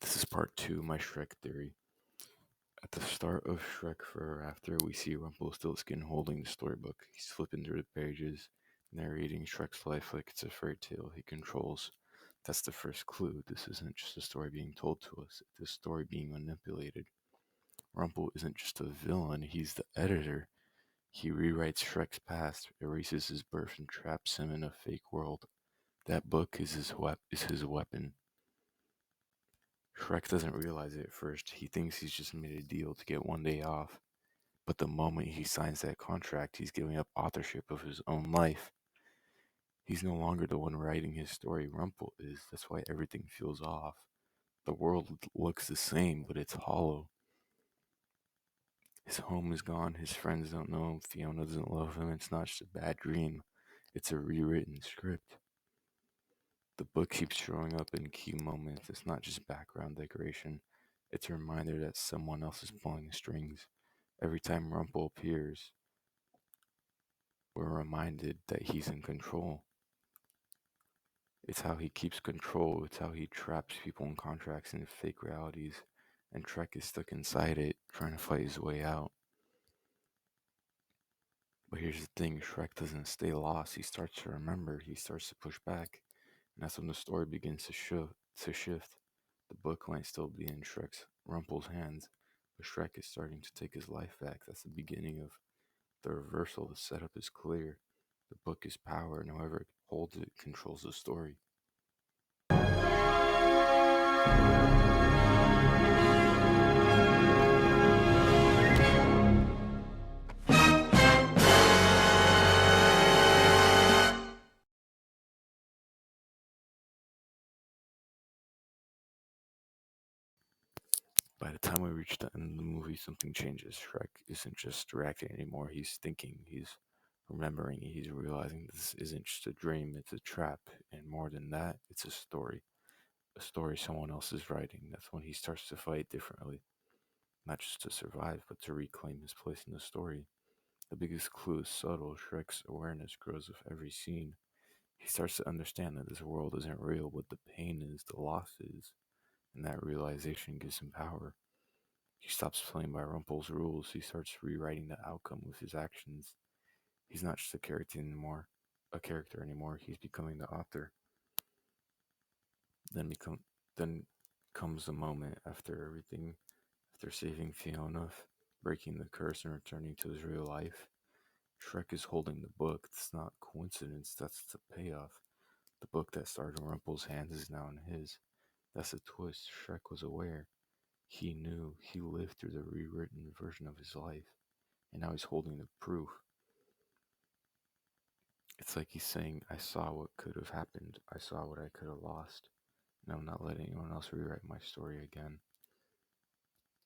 This is part two of my Shrek theory. At the start of Shrek Forever After, we see Rumpelstiltskin holding the storybook. He's flipping through the pages, narrating Shrek's life like it's a fairy tale he controls. That's the first clue. This isn't just a story being told to us, it's a story being manipulated. Rumpel isn't just a villain, he's the editor. He rewrites Shrek's past, erases his birth, and traps him in a fake world. That book is his weapon. Shrek doesn't realize it at first. He thinks he's just made a deal to get one day off. But the moment he signs that contract, he's giving up authorship of his own life. He's no longer the one writing his story. Rumpel is. That's why everything feels off. The world looks the same, but it's hollow. His home is gone. His friends don't know him. Fiona doesn't love him. It's not just a bad dream, it's a rewritten script. The book keeps showing up in key moments. It's not just background decoration, it's a reminder that someone else is pulling the strings. Every time Rumpel appears, we're reminded that he's in control. It's how he keeps control, it's how he traps people in contracts and fake realities, and Trek is stuck inside it, trying to fight his way out. But here's the thing, Shrek doesn't stay lost. He starts to remember, he starts to push back, and that's when the story begins to shift. The book might still be in Shrek's Rumpel's hands, but Shrek is starting to take his life back. That's the beginning of the reversal. The setup is clear. The book is power, and whoever holds it controls the story. By the time we reach the end of the movie, something changes. Shrek isn't just reacting anymore, he's thinking, he's remembering, he's realizing this isn't just a dream, it's a trap, and more than that, it's a story someone else is writing. That's when he starts to fight differently, not just to survive, but to reclaim his place in the story. The biggest clue is subtle. Shrek's awareness grows with every scene. He starts to understand that this world isn't real, what the pain is, the loss is, and that realization gives him power. He stops playing by Rumpel's rules. He starts rewriting the outcome with his actions. He's not just a character anymore. He's becoming the author. Then become then comes the moment after everything, after saving Fiona, breaking the curse and returning to his real life. Shrek is holding the book. It's not coincidence, that's the payoff. The book that started in Rumpel's hands is now in his. That's the twist. Shrek was aware. He knew. He lived through the rewritten version of his life. And now he's holding the proof. It's like he's saying, I saw what could have happened. I saw what I could have lost. And I'm not letting anyone else rewrite my story again.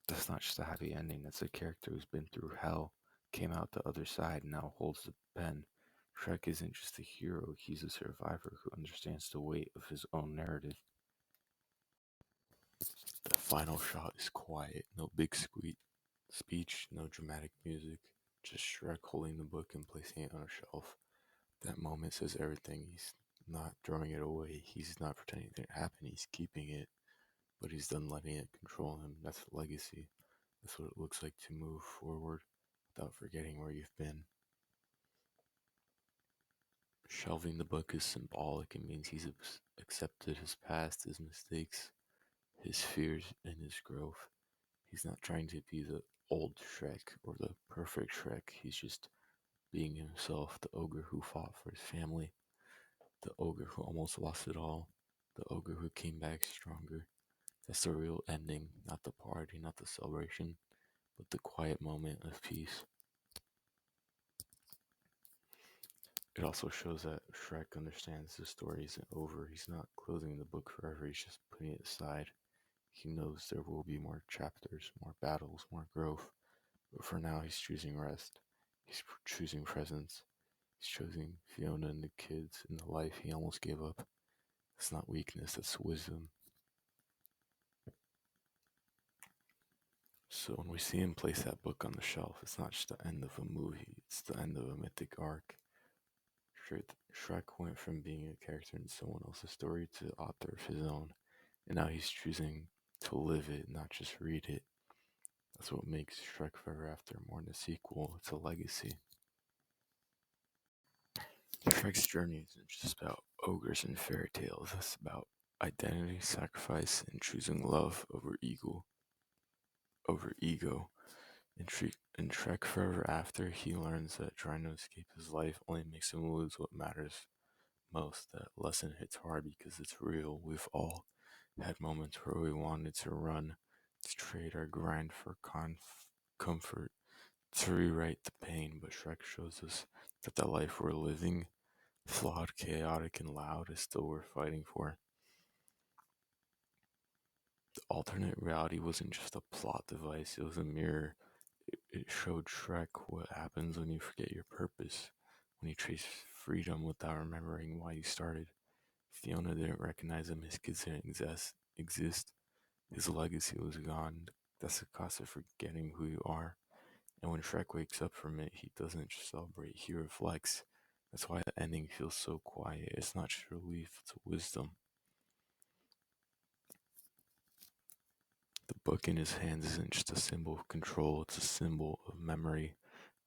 That's not just a happy ending. That's a character who's been through hell, came out the other side, and now holds the pen. Shrek isn't just a hero, he's a survivor who understands the weight of his own narrative. The final shot is quiet, no big speech, no dramatic music, just Shrek holding the book and placing it on a shelf. That moment says everything. He's not throwing it away, he's not pretending it didn't happen, he's keeping it, but he's done letting it control him. That's legacy. That's what it looks like to move forward without forgetting where you've been. Shelving the book is symbolic. It means he's accepted his past, his mistakes, his fears, and his growth. He's not trying to be the old Shrek or the perfect Shrek. He's just being himself, the ogre who fought for his family, the ogre who almost lost it all, the ogre who came back stronger. That's the real ending, not the party, not the celebration, but the quiet moment of peace. It also shows that Shrek understands the story isn't over. He's not closing the book forever, he's just putting it aside. He knows there will be more chapters, more battles, more growth, but for now he's choosing rest. He's choosing presence. He's choosing Fiona and the kids and the life he almost gave up. It's not weakness, that's wisdom. So when we see him place that book on the shelf, it's not just the end of a movie, it's the end of a mythic arc. Shrek went from being a character in someone else's story to author of his own, and now he's choosing to live it, not just read it. That's what makes Shrek Forever After more than a sequel, it's a legacy. Shrek's journey isn't just about ogres and fairy tales, it's about identity, sacrifice, and choosing love over ego. In Shrek Forever After, he learns that trying to escape his life only makes him lose what matters most. That lesson hits hard because it's real. We've all had moments where we wanted to run, to trade our grind for comfort, to rewrite the pain, but Shrek shows us that the life we're living, flawed, chaotic, and loud, is still worth fighting for. The alternate reality wasn't just a plot device, it was a mirror. It showed Shrek what happens when you forget your purpose, when you chase freedom without remembering why you started. Fiona didn't recognize him, his kids didn't exist, his legacy was gone. That's the cost of forgetting who you are. And when Shrek wakes up from it, he doesn't just celebrate, he reflects. That's why the ending feels so quiet. It's not just relief, it's wisdom. The book in his hands isn't just a symbol of control, it's a symbol of memory,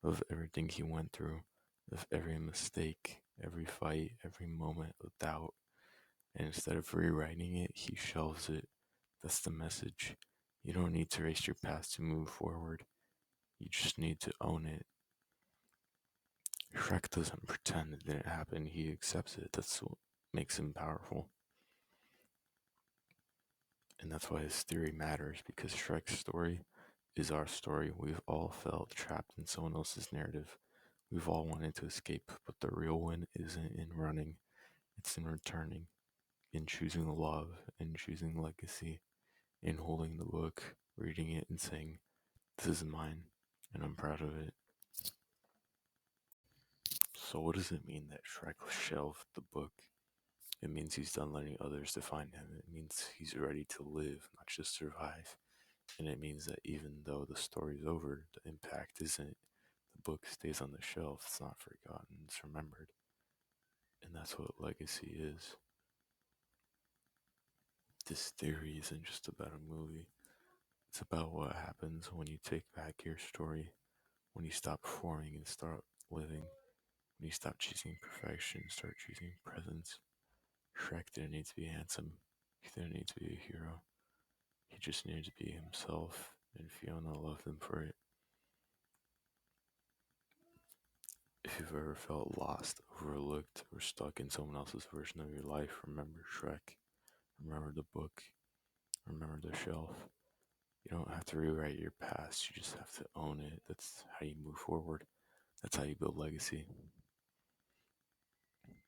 of everything he went through, of every mistake, every fight, every moment of doubt. And instead of rewriting it, he shelves it. That's the message. You don't need to erase your past to move forward. You just need to own it. Shrek doesn't pretend it didn't happen, he accepts it. That's what makes him powerful. And that's why his theory matters, because Shrek's story is our story. We've all felt trapped in someone else's narrative. We've all wanted to escape, but the real win isn't in running, it's in returning, in choosing love, in choosing legacy, in holding the book, reading it, and saying, "This is mine, and I'm proud of it." So, what does it mean that Shrek shelved the book? It means he's done letting others define him. It means he's ready to live, not just survive. And it means that even though the story's over, the impact isn't. The book stays on the shelf, it's not forgotten, it's remembered. And that's what legacy is. This theory isn't just about a movie, it's about what happens when you take back your story, when you stop performing and start living, when you stop chasing perfection, start choosing presence. Shrek didn't need to be handsome, he didn't need to be a hero, he just needed to be himself, and Fiona loved him for it. If you've ever felt lost, overlooked, or stuck in someone else's version of your life, remember Shrek. Remember the book. Remember the shelf. You don't have to rewrite your past, you just have to own it. That's how you move forward. That's how you build legacy.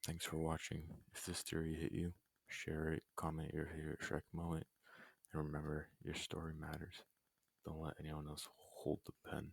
Thanks for watching. If this theory hit you, share it, comment your favorite Shrek moment, and remember, your story matters. Don't let anyone else hold the pen.